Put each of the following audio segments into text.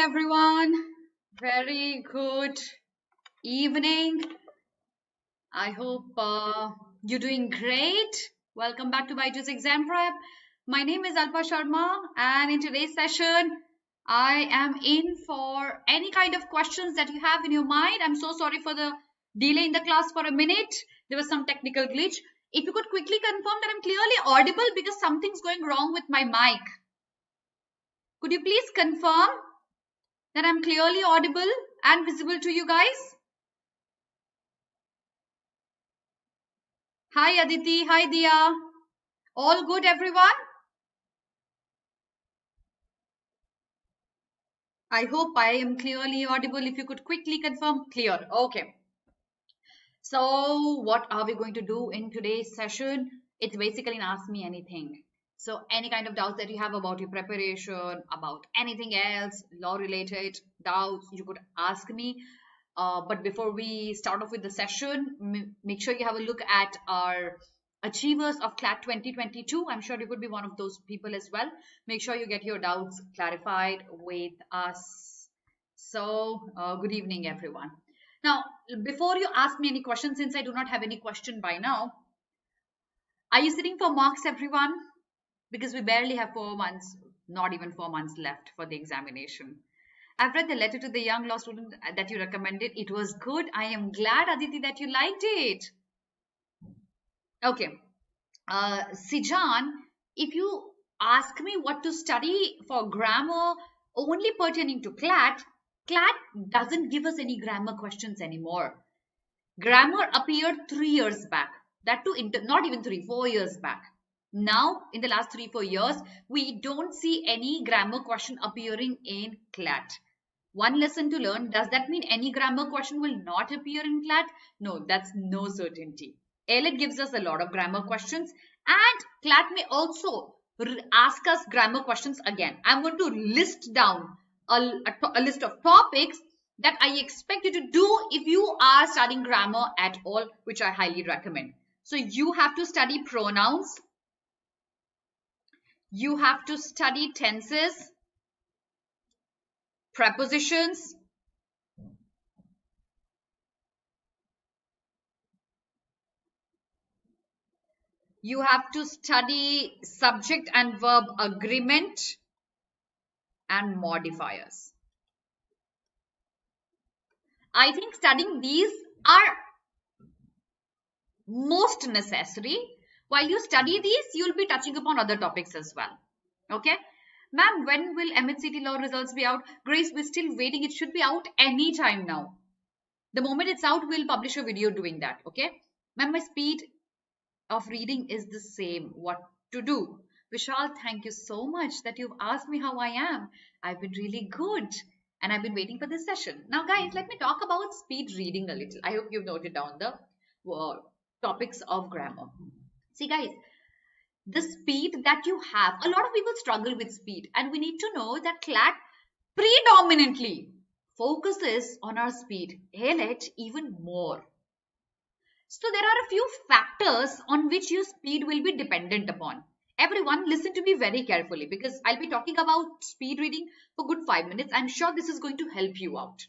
everyone. Very good evening. I hope you're doing great. Welcome back to BYJU'S Exam Prep. My name is Alpa Sharma, and in today's session, I am in for any kind of questions that you have in your mind. I'm so sorry for the delay in the class for a minute. There was some technical glitch. If you could quickly confirm that I'm clearly audible because something's going wrong with my mic. Could you please confirm that I'm clearly audible and visible to you guys? Hi Aditi, hi Dia. All good everyone? I hope I am clearly audible. If you could quickly confirm, clear. Okay. So what are we going to do in today's session? It's basically an ask me anything. So any kind of doubts that you have about your preparation, about anything else, law related doubts, you could ask me. But before we start off with the session, make sure you have a look at our achievers of CLAT 2022. I'm sure you could be one of those people as well. Make sure you get your doubts clarified with us. So good evening, everyone. Now, before you ask me any questions, since I do not have any question by now, are you sitting for marks, everyone? Because we barely have 4 months, not even 4 months left for the examination. I've read the letter to the young law student that you recommended. It was good. I am glad, Aditi, that you liked it. Okay. Sijan, if you ask me what to study for grammar only pertaining to CLAT, CLAT doesn't give us any grammar questions anymore. Grammar appeared 3 years back. That too, not even 4 years back. Now, in the last 3-4 years, we don't see any grammar question appearing in CLAT. One lesson to learn. Does that mean any grammar question will not appear in CLAT? No, that's no certainty. ALET gives us a lot of grammar questions, and CLAT may also ask us grammar questions again. I'm going to list down a list of topics that I expect you to do if you are studying grammar at all, which I highly recommend. So you have to study pronouns. You have to study tenses, prepositions, you have to study subject and verb agreement and modifiers. I think studying these are most necessary. While you study these, you'll be touching upon other topics as well. Okay. Ma'am, when will MHCT law results be out? Grace, we're still waiting. It should be out anytime now. The moment it's out, we'll publish a video doing that. Okay. Ma'am, my speed of reading is the same. What to do? Vishal, thank you so much that you've asked me how I am. I've been really good. And I've been waiting for this session. Now, guys, let me talk about speed reading a little. I hope you've noted down the topics of grammar. See, guys, the speed that you have, a lot of people struggle with speed, and we need to know that CLAT predominantly focuses on our speed, ALET even more. So there are a few factors on which your speed will be dependent upon. Everyone, listen to me very carefully because I'll be talking about speed reading for good 5 minutes. I'm sure this is going to help you out.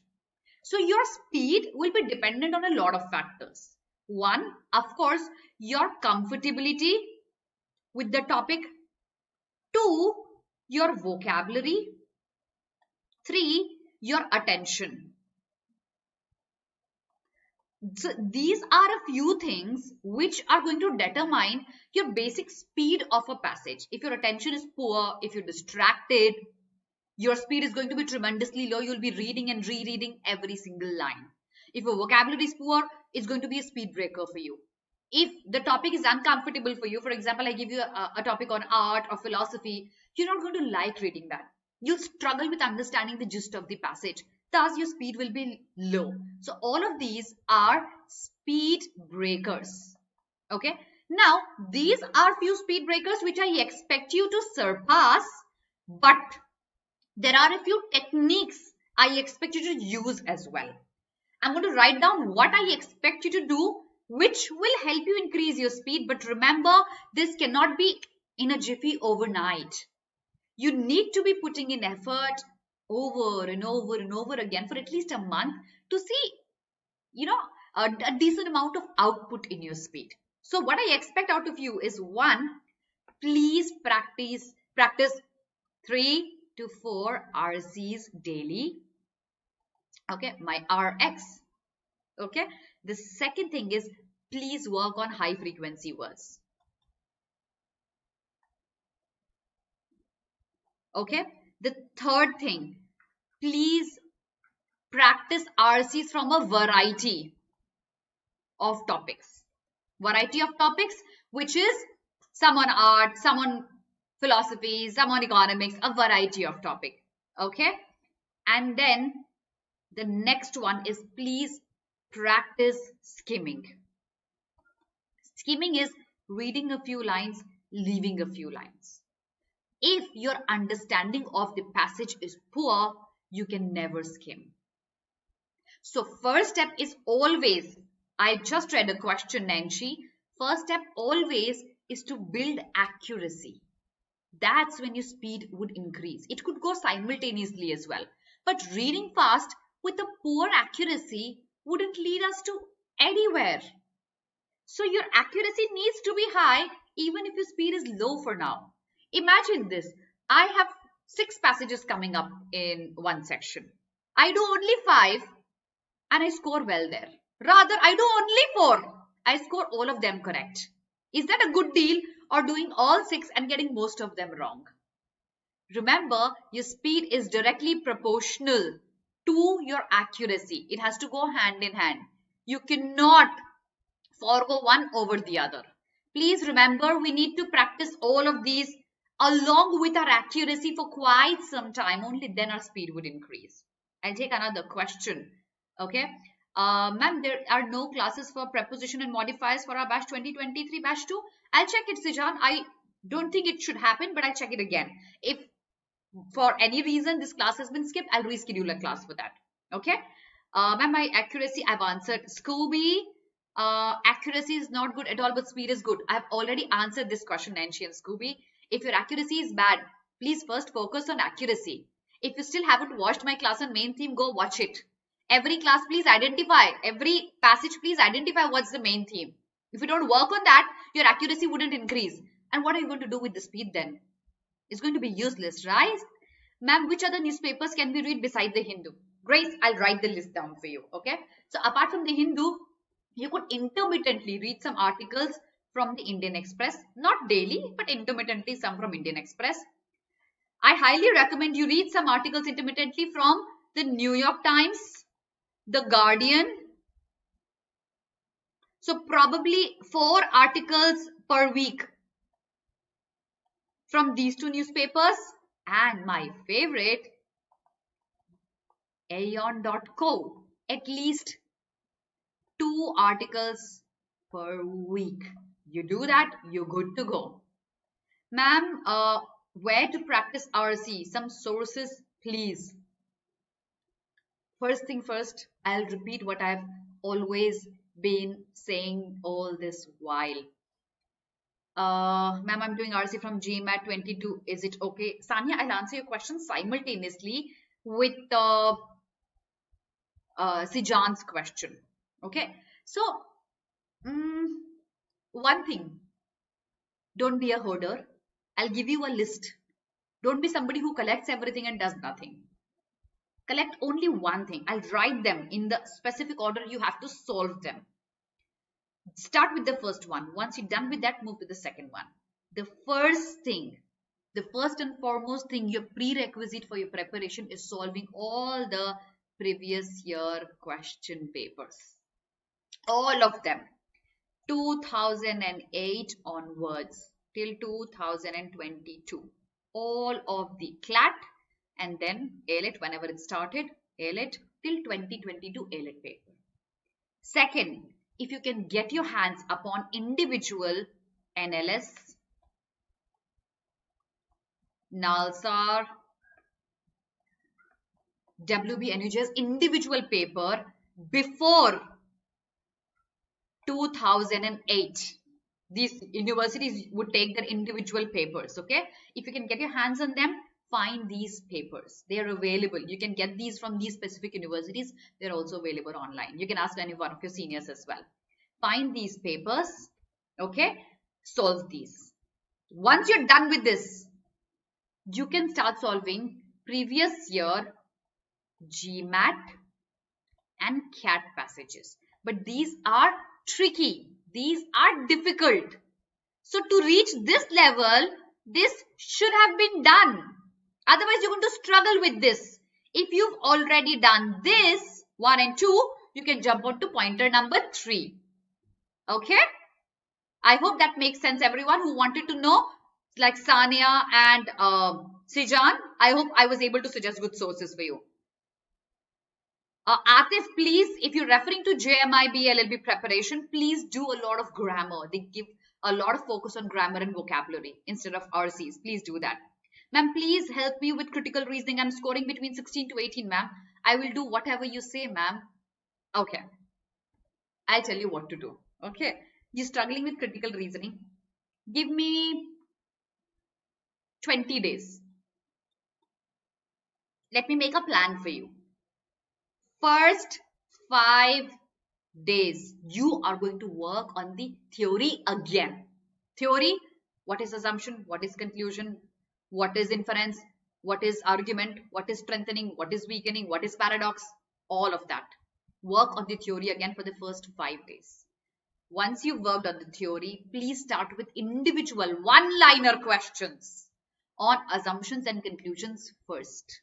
So your speed will be dependent on a lot of factors. One, of course, your comfortability with the topic. 2, your vocabulary. 3, your attention. So these are a few things which are going to determine your basic speed of a passage. If your attention is poor, if you're distracted, your speed is going to be tremendously low. You'll be reading and rereading every single line. If your vocabulary is poor, it's going to be a speed breaker for you. If the topic is uncomfortable for you, for example, I give you a topic on art or philosophy, you're not going to like reading that. You'll struggle with understanding the gist of the passage. Thus, your speed will be low. So, all of these are speed breakers. Okay. Now, these are few speed breakers which I expect you to surpass. But there are a few techniques I expect you to use as well. I'm going to write down what I expect you to do, which will help you increase your speed. But remember, this cannot be in a jiffy overnight. You need to be putting in effort over and over and over again for at least a month to see, a decent amount of output in your speed. So what I expect out of you is, one, please practice 3 to 4 RCs daily. Okay, my RX. Okay, the second thing is, please work on high frequency words. Okay, the third thing, please practice RCs from a variety of topics. Variety of topics, which is some on art, some on philosophy, some on economics, a variety of topic. Okay, and then the next one is, please practice skimming. Skimming is reading a few lines, leaving a few lines. If your understanding of the passage is poor, you can never skim. So first step is always, I just read a question, Nancy. First step always is to build accuracy. That's when your speed would increase. It could go simultaneously as well. But reading fast with a poor accuracy wouldn't lead us to anywhere. So your accuracy needs to be high even if your speed is low for now. Imagine this. I have 6 passages coming up in one section. I do only 5 and I score well there. Rather, I do only 4. I score all of them correct. Is that a good deal, or doing all 6 and getting most of them wrong? Remember, your speed is directly proportional to your accuracy. It has to go hand in hand. You cannot forego one over the other. Please remember, we need to practice all of these along with our accuracy for quite some time. Only then our speed would increase. I'll take another question. Okay. Ma'am, there are no classes for preposition and modifiers for our batch 2023 batch 2. I'll check it, Sijan. I don't think it should happen, but I'll check it again. If for any reason this class has been skipped, I'll reschedule a class for that. Okay. Ma'am, my accuracy, I've answered. Scooby, accuracy is not good at all, but speed is good. I've already answered this question, Nancy and Scooby. If your accuracy is bad, please first focus on accuracy. If you still haven't watched my class on main theme, go watch it. Every class, please identify. Every passage, please identify what's the main theme. If you don't work on that, your accuracy wouldn't increase. And what are you going to do with the speed then? It's going to be useless, right? Ma'am, which other newspapers can we read beside the Hindu? Grace, I'll write the list down for you. Okay. So apart from the Hindu, you could intermittently read some articles from the Indian Express. Not daily, but intermittently some from Indian Express. I highly recommend you read some articles intermittently from the New York Times, the Guardian. So probably 4 articles per week from these 2 newspapers. And my favorite, aeon.co. At least 2 articles per week. You do that, you're good to go. Ma'am, where to practice RC? Some sources, please. First thing first, I'll repeat what I've always been saying all this while. Ma'am, I'm doing RC from GMAT 22. Is it okay? Sanya, I'll answer your question simultaneously with Sijan's question. Okay. So, one thing, don't be a hoarder. I'll give you a list. Don't be somebody who collects everything and does nothing. Collect only one thing. I'll write them in the specific order you have to solve them. Start with the first one. Once you're done with that, move to the second one. The first thing, the first and foremost thing, your prerequisite for your preparation is solving all the previous year question papers. All of them. 2008 onwards till 2022. All of the CLAT and then ALET whenever it started, ALET till 2022 ALET paper. Second, if you can get your hands upon individual NLS, NALSAR, WB NUJ's individual paper before 2008. These universities would take their individual papers, okay? If you can get your hands on them, find these papers. They are available. You can get these from these specific universities. They're also available online. You can ask any one of your seniors as well. Find these papers, okay? Solve these. Once you're done with this, you can start solving previous year GMAT and CLAT passages. But these are tricky. These are difficult. So to reach this level, this should have been done. Otherwise, you're going to struggle with this. If you've already done this, 1 and 2, you can jump on to pointer number 3. Okay? I hope that makes sense, everyone who wanted to know, like Sania and Sijan. I hope I was able to suggest good sources for you. Atif, please, if you're referring to JMIB LLB preparation, please do a lot of grammar. They give a lot of focus on grammar and vocabulary instead of RCs. Please do that. Ma'am, please help me with critical reasoning. I'm scoring between 16 to 18, ma'am. I will do whatever you say, ma'am. Okay. I'll tell you what to do. Okay. You're struggling with critical reasoning. Give me 20 days. Let me make a plan for you. First 5 days, you are going to work on the theory again. Theory, what is assumption, what is conclusion, what is inference, what is argument, what is strengthening, what is weakening, what is paradox, all of that. Work on the theory again for the first 5 days. Once you've worked on the theory, please start with individual one-liner questions on assumptions and conclusions first.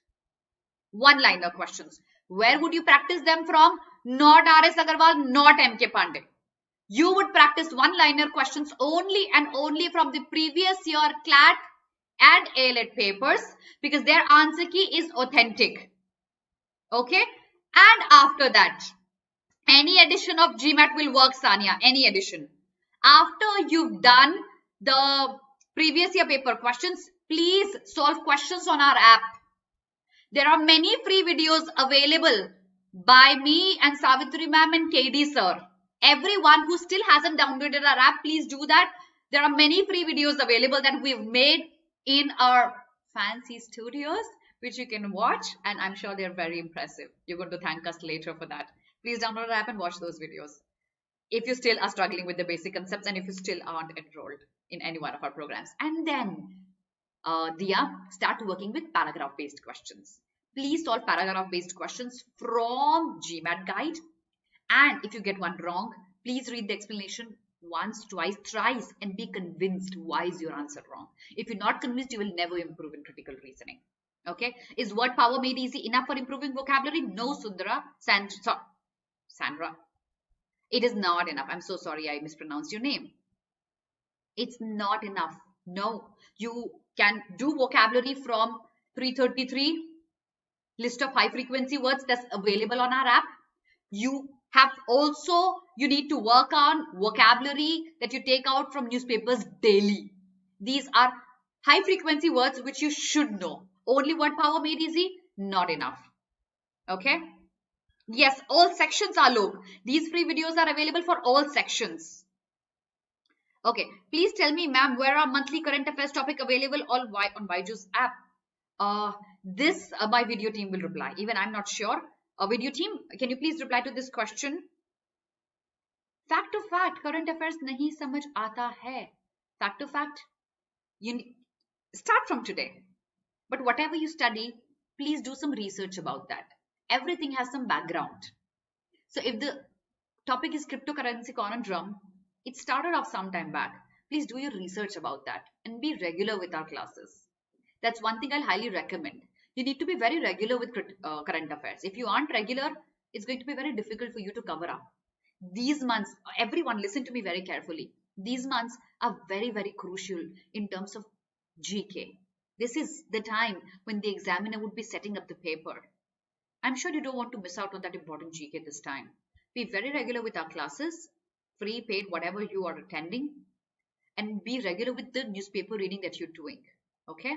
One-liner questions. Where would you practice them from? Not R.S. Agarwal, not M.K. Pandey. You would practice one-liner questions only and only from the previous year CLAT and ALET papers because their answer key is authentic. Okay? And after that, any addition of GMAT will work, Sania. Any addition. After you've done the previous year paper questions, please solve questions on our app. There are many free videos available by me and Savitri ma'am and KD sir. Everyone who still hasn't downloaded our app, please do that. There are many free videos available that we've made in our fancy studios, which you can watch, and I'm sure they're very impressive. You're going to thank us later for that. Please download our app and watch those videos. If you still are struggling with the basic concepts and if you still aren't enrolled in any one of our programs. And then Diya, start working with paragraph-based questions. Please solve paragraph-based questions from GMAT guide. And if you get one wrong, please read the explanation once, twice, thrice and be convinced why is your answer wrong. If you're not convinced, you will never improve in critical reasoning. Okay? Is word power made easy enough for improving vocabulary? No, Sundara. Sandra. It is not enough. I'm so sorry I mispronounced your name. It's not enough. No. You can do vocabulary from 333 list of high frequency words that's available on our app. You need to work on vocabulary that you take out from newspapers daily. These are high frequency words which you should know. Only word power made easy? Not enough. Okay? Yes, all sections are low. These free videos are available for all sections. Okay, please tell me, ma'am, where are monthly current affairs topic available on BYJU'S app? My video team will reply. Even I'm not sure. Video team, can you please reply to this question? Fact to fact, current affairs nahi samajh aata hai. Fact to fact, you start from today. But whatever you study, please do some research about that. Everything has some background. So if the topic is cryptocurrency conundrum, it started off some time back. Please do your research about that and be regular with our classes. That's one thing I'll highly recommend. You need to be very regular with current affairs. If you aren't regular, it's going to be very difficult for you to cover up. These months, everyone listen to me very carefully. These months are very, very crucial in terms of GK. This is the time when the examiner would be setting up the paper. I'm sure you don't want to miss out on that important GK this time. Be very regular with our classes, free, paid, whatever you are attending, and be regular with the newspaper reading that you're doing. Okay?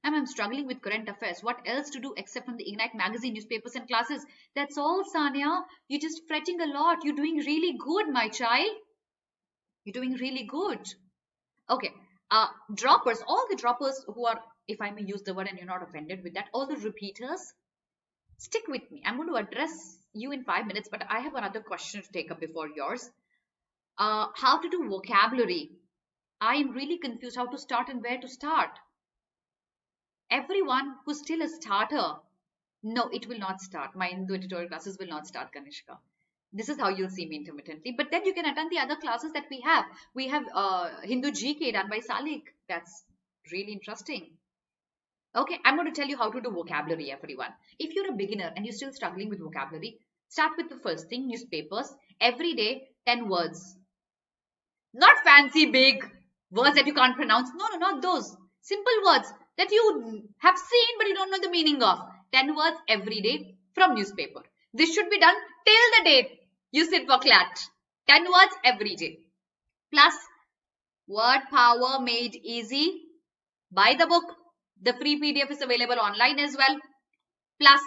Ma'am, I'm struggling with current affairs. What else to do except from the Ignite magazine, newspapers and classes? That's all, Sanya. You're just fretting a lot. You're doing really good, my child. You're doing really good. Okay. Droppers, all the droppers who are if I may use the word and you're not offended with that, all the repeaters, stick with me. I'm going to address you in 5 minutes, but I have another question to take up before yours. How to do vocabulary. I am really confused how to start and where to start. Everyone who's still a starter, no, it will not start. My Hindu tutorial classes will not start, Kanishka. This is how you'll see me intermittently. But then you can attend the other classes that we have. We have Hindu GK done by Salik. That's really interesting. Okay, I'm going to tell you how to do vocabulary, everyone. If you're a beginner and you're still struggling with vocabulary, start with the first thing, newspapers. Every day, 10 words. Not fancy, big words that you can't pronounce. No, not those. Simple words that you have seen but you don't know the meaning of. 10 words every day from newspaper. This should be done till the date you sit for CLAT. 10 words every day. Plus, word power made easy. Buy the book. The free PDF is available online as well. Plus,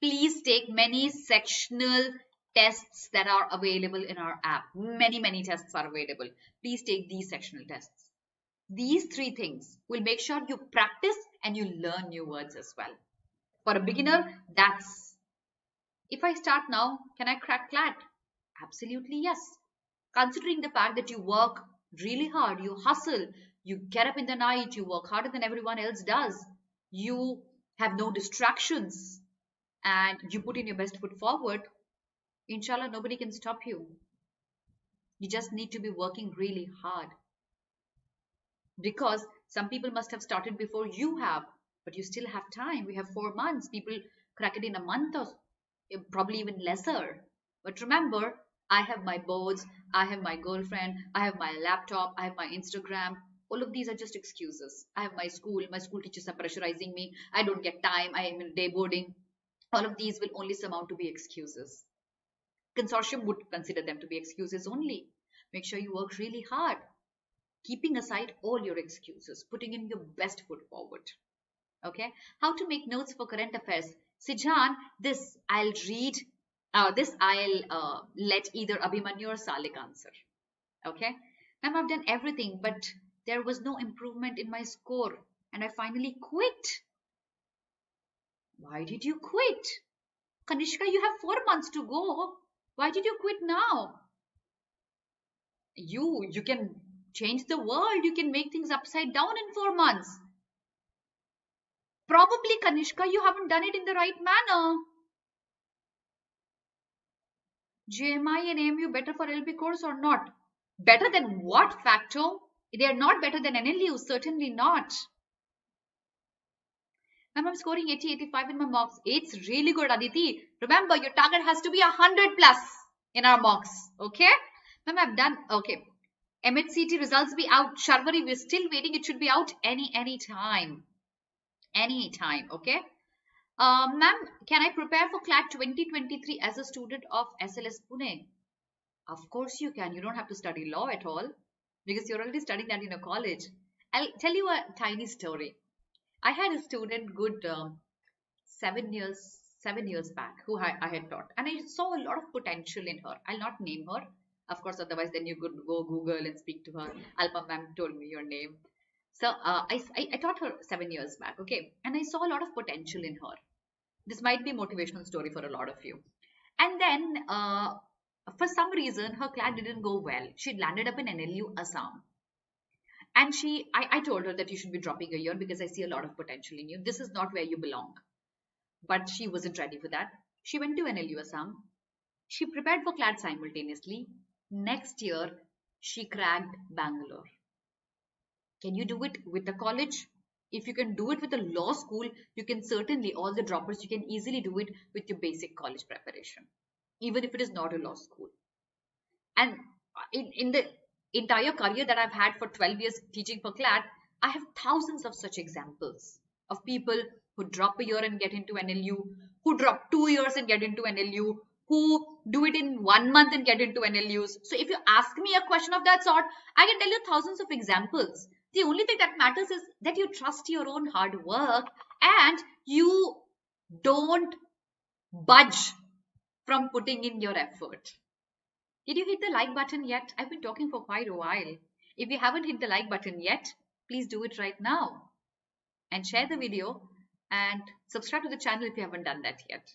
please take many sectional tests that are available in our app. Many tests are available. Please take these sectional tests. These 3 things will make sure you practice and you learn new words as well. For a beginner, that's. If I start now, can I crack CLAT? Absolutely yes. Considering the fact that you work really hard, you hustle, you get up in the night, you work harder than everyone else does, you have no distractions, and you put in your best foot forward, inshallah, nobody can stop you. You just need to be working really hard. Because some people must have started before you have, but you still have time. We have 4 months. People crack it in a month or probably even lesser. But remember, I have my boards, I have my girlfriend, I have my laptop, I have my Instagram. All of these are just excuses. I have my school teachers are pressurizing me. I don't get time. I am in day boarding. All of these will only surmount to be excuses. Consortium would consider them to be excuses only. Make sure you work really hard, keeping aside all your excuses, putting in your best foot forward. Okay, how to make notes for current affairs. Sijan, this I'll read. This I'll let either Abhimanyu or Salik answer. Okay, ma'am, I've done everything, but there was no improvement in my score, and I finally quit. Why did you quit? Kanishka, you have 4 months to go. Why did you quit now? You can change the world. You can make things upside down in 4 months. Probably, Kanishka, you haven't done it in the right manner. JMI and AMU better for LB course or not? Better than what, Facto? They are not better than NLU, certainly not. Ma'am, I'm scoring 80, 85 in my mocks. It's really good, Aditi. Remember, your target has to be 100 plus in our mocks. Okay? Ma'am, I've done. Okay. MHCT results be out. Sharvari, we're still waiting. It should be out any time. Any time. Okay? Ma'am, can I prepare for CLAT 2023 as a student of SLS Pune? Of course you can. You don't have to study law at all because you're already studying that in a college. I'll tell you a tiny story. I had a student good 7 years back who I had taught, and I saw a lot of potential in her. I'll not name her, of course, otherwise then you could go Google and speak to her. Alpa ma'am told me your name. So I taught her 7 years back, okay, and I saw a lot of potential in her. This might be a motivational story for a lot of you. And then for some reason her CLAT didn't go well. She landed up in NLU Assam. And I told her that you should be dropping a year because I see a lot of potential in you. This is not where you belong. But she wasn't ready for that. She went to NLU Assam. She prepared for CLAT simultaneously. Next year, she cracked Bangalore. Can you do it with the college? If you can do it with a law school, you can certainly, all the droppers, you can easily do it with your basic college preparation. Even if it is not a law school. And in the entire career that I've had for 12 years teaching for CLAT, I have thousands of such examples of people who drop a year and get into NLU, who drop 2 years and get into NLU, who do it in 1 month and get into NLUs. So if you ask me a question of that sort, I can tell you thousands of examples. The only thing that matters is that you trust your own hard work and you don't budge from putting in your effort. Did you hit the like button yet? I've been talking for quite a while. If you haven't hit the like button yet, please do it right now. and share the video and subscribe to the channel if you haven't done that yet.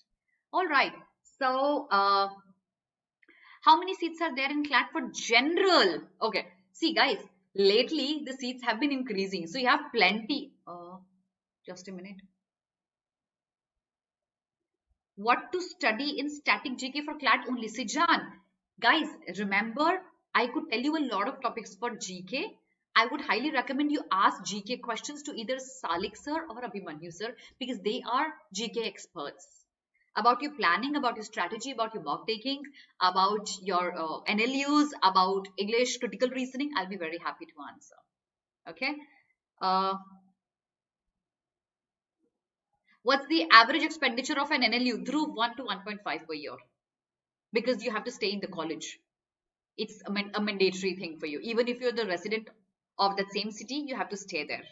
All right. So, how many seats are there in CLAT for general? Okay. See, guys, lately the seats have been increasing. So, you have plenty. Just a minute. What to study in static GK for CLAT only? Sijan, guys, remember, I could tell you a lot of topics for GK. I would highly recommend you ask GK questions to either Salik sir or Abhimanyu sir because they are GK experts. About your planning, about your strategy, about your mock taking, about your NLUs, about English critical reasoning, I'll be very happy to answer. Okay. What's the average expenditure of an NLU? Dhruv, 1 to 1.5 per year. Because you have to stay in the college. It's a mandatory thing for you. Even if you're the resident of that same city, you have to stay there.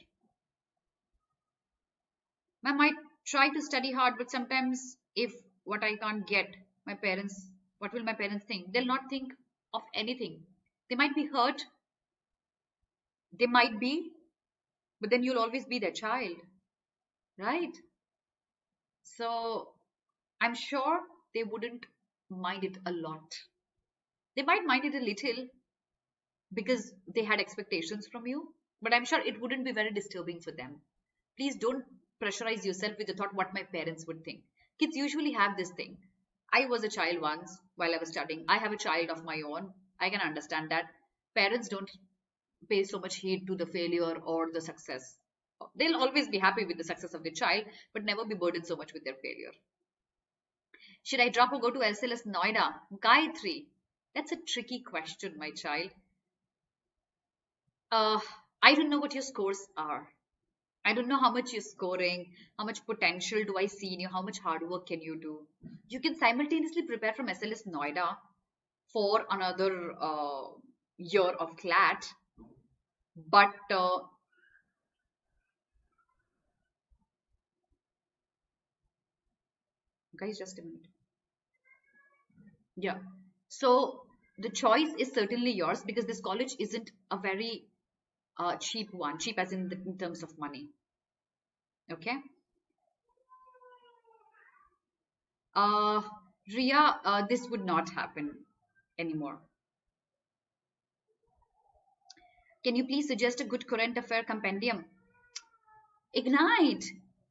I might try to study hard, but sometimes if what I can't get, my parents, what will my parents think? They'll not think of anything. They might be hurt. They might be, but then you'll always be their child, right? So I'm sure they wouldn't mind it a lot. They might mind it a little because they had expectations from you, but I'm sure it wouldn't be very disturbing for them. Please don't pressurize yourself with the thought what my parents would think. Kids usually have this thing. I was a child once while I was studying. I have a child of my own. I can understand that. Parents don't pay so much heed to the failure or the success. They'll always be happy with the success of their child, but never be burdened so much with their failure. Should I drop or go to LCLS Noida? Gayatri, that's a tricky question, my child. I don't know what your scores are. I don't know how much you're scoring, how much potential do I see in you, how much hard work can you do. You can simultaneously prepare from SLS Noida for another year of CLAT, but guys, just a minute. Yeah, so the choice is certainly yours because this college isn't a very cheap one, cheap as in terms of money. Okay. Ria, this would not happen anymore. Can you please suggest a good current affair compendium? Ignite.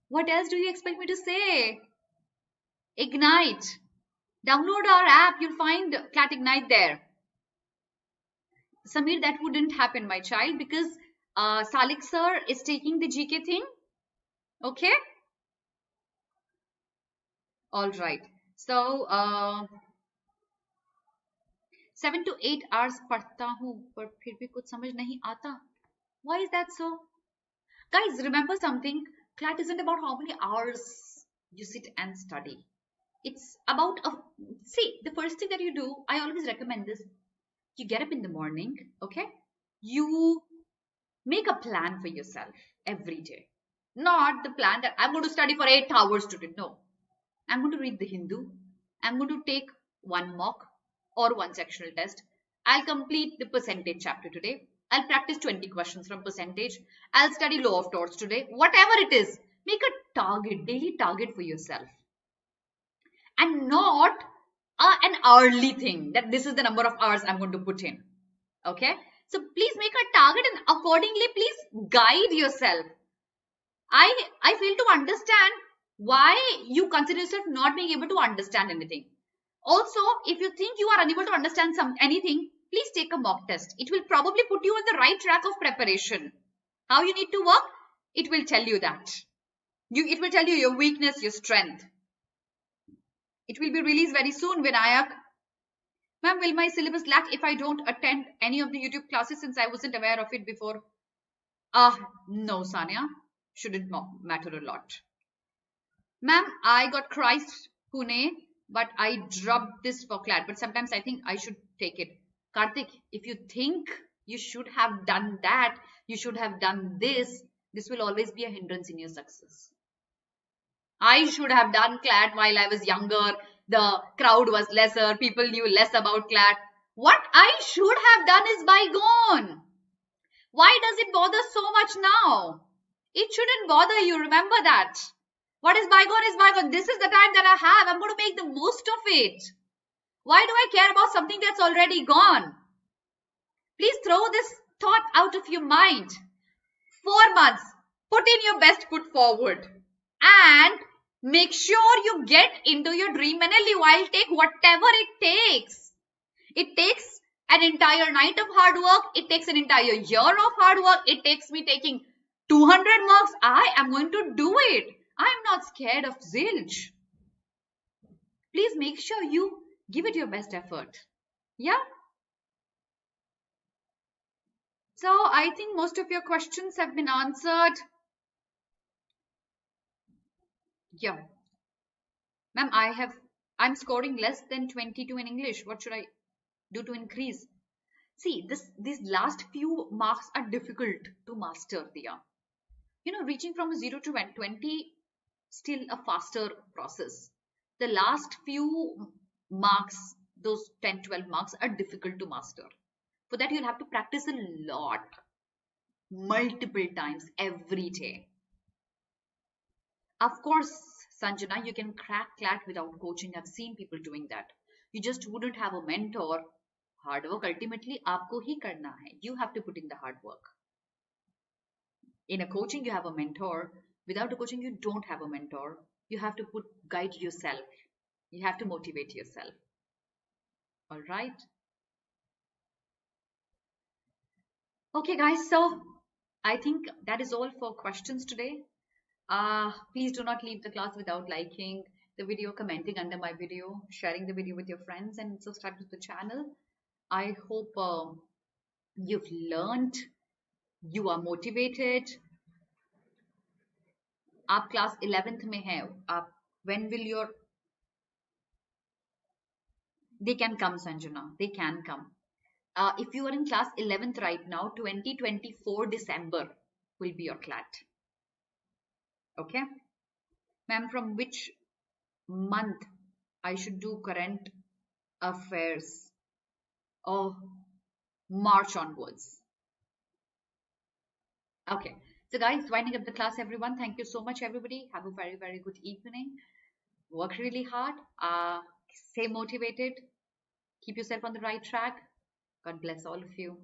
What else do you expect me to say? Ignite. Download our app. You'll find CLAT Ignite there. Samir, that wouldn't happen, my child, because Salik sir is taking the GK thing. Okay. All right. So 7 to 8 hours पढ़ता हूँ पर फिर भी कुछ समझ नहीं आता. Why is that so? Guys, remember something. CLAT isn't about how many hours you sit and study. It's about see, the first thing that you do, I always recommend this. You get up in the morning, okay? You make a plan for yourself every day. Not the plan that I'm going to study for 8 hours today. No. I'm going to read the Hindu. I'm going to take one mock or one sectional test. I'll complete the percentage chapter today. I'll practice 20 questions from percentage. I'll study law of torts today. Whatever it is, make a target, daily target for yourself. And not an hourly thing that this is the number of hours I'm going to put in. Okay. So please make a target and accordingly, please guide yourself. I fail to understand why you consider yourself not being able to understand anything. Also, if you think you are unable to understand anything, please take a mock test. It will probably put you on the right track of preparation. How you need to work, it will tell you that. It will tell you your weakness, your strength. It will be released very soon, Vinayak. Ma'am, will my syllabus lack if I don't attend any of the YouTube classes since I wasn't aware of it before? No, Sanya. Shouldn't matter a lot. Ma'am, I got Christ Pune, but I dropped this for CLAT. But sometimes I think I should take it. Karthik, if you think you should have done that, you should have done this, this will always be a hindrance in your success. I should have done CLAT while I was younger. The crowd was lesser. People knew less about CLAT. What I should have done is bygone. Why does it bother so much now? It shouldn't bother you. Remember that. What is bygone is bygone. This is the time that I have. I'm going to make the most of it. Why do I care about something that's already gone? Please throw this thought out of your mind. 4 months. Put in your best foot forward. And make sure you get into your dream manali. I'll take whatever it takes. It takes an entire night of hard work. It takes an entire year of hard work. It takes me taking 200 marks. I am going to do it. I'm not scared of zilch. Please make sure you give it your best effort. Yeah. So I think most of your questions have been answered. Yeah. Ma'am, I'm scoring less than 22 in English. What should I do to increase? See, these last few marks are difficult to master, Diya. Reaching from 0 to 20, still a faster process. The last few marks, those 10, 12 marks are difficult to master. For that, you'll have to practice a lot, multiple times every day. Of course, Sanjana, you can crack CLAT without coaching. I've seen people doing that. You just wouldn't have a mentor. Hard work ultimately aapko hi karna hai. You have to put in the hard work. In a coaching, you have a mentor. Without a coaching, you don't have a mentor. You have to guide yourself. You have to motivate yourself. All right. Okay, guys. So I think that is all for questions today. Please do not leave the class without liking the video, commenting under my video, sharing the video with your friends, and subscribe to the channel. I hope you've learned, you are motivated. आप class 11th में है. When will your... They can come, Sanjana. They can come. If you are in class 11th right now, 2024 December will be your CLAT. Okay. Ma'am, from which month I should do current affairs? Oh, March onwards. Okay. So guys, winding up the class, everyone. Thank you so much, everybody. Have a very, very good evening. Work really hard. Stay motivated. Keep yourself on the right track. God bless all of you.